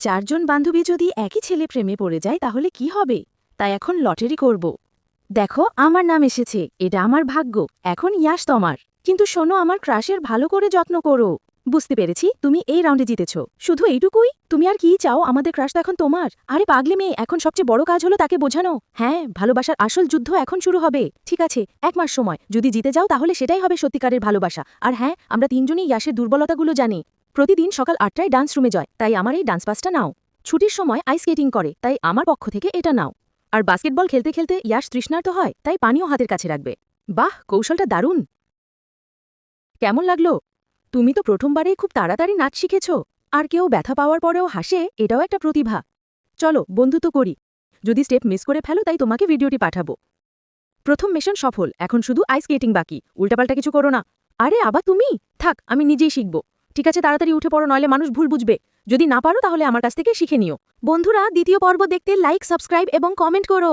চারজন বান্ধবী যদি একই ছেলে প্রেমে পড়ে যায় তাহলে কি হবে? তাই এখন লটারি করব। দেখো আমার নাম এসেছে, এটা আমার ভাগ্য। এখন ইয়াশ তোমার। কিন্তু শোনো, আমার ক্রাশের ভালো করে যত্ন করো। বুঝতে পেরেছি, তুমি এই রাউন্ডে জিতেছ। শুধু এইটুকুই? তুমি আর কি চাও? আমাদের ক্রাশ তো এখন তোমার। আরে পাগলি মেয়ে, এখন সবচেয়ে বড় কাজ হলো তাকে বোঝানো। হ্যাঁ, ভালোবাসার আসল যুদ্ধ এখন শুরু হবে। ঠিক আছে, 1 মাস সময়। যদি জিতে যাও তাহলে সেটাই হবে সত্যিকারের ভালোবাসা। আর হ্যাঁ, আমরা তিনজনই ইয়াশের দুর্বলতাগুলো জানি। প্রতিদিন সকাল 8টায় ডান্স রুমে যায়, তাই আমার এই ডান্স পাসটা নাও। ছুটির সময় আইস স্কেটিং করে, তাই আমার পক্ষ থেকে এটা নাও। আর বাস্কেটবল খেলতে খেলতে ইয়াশ তৃষ্ণার্ত হয়, তাই পানিও হাতের কাছে রাখবে। বাহ, কৌশলটা দারুণ। কেমন লাগলো? তুমি তো প্রথমবারেই খুব তাড়াতাড়ি নাচ শিখেছ। আর কেউ ব্যথা পাওয়ার পরেও হাসে, এটাও একটা প্রতিভা। চলো বন্ধুত্ব করি। যদি স্টেপ মিস করে ফেলো তাই তোমাকে ভিডিওটি পাঠাবো। প্রথম মিশন সফল, এখন শুধু আইস স্কেটিং বাকি। উল্টাপাল্টা কিছু করো না। আরে আবার তুমি? থাক, আমি নিজেই শিখব। ঠিক আছে, তাড়াতাড়ি উঠে পড়ো, নইলে মানুষ ভুল বুঝবে। যদি না পারো তাহলে আমার কাছ থেকে শিখে নিও। বন্ধুরা, দ্বিতীয় পর্ব দেখতে লাইক, সাবস্ক্রাইব এবং কমেন্ট করো।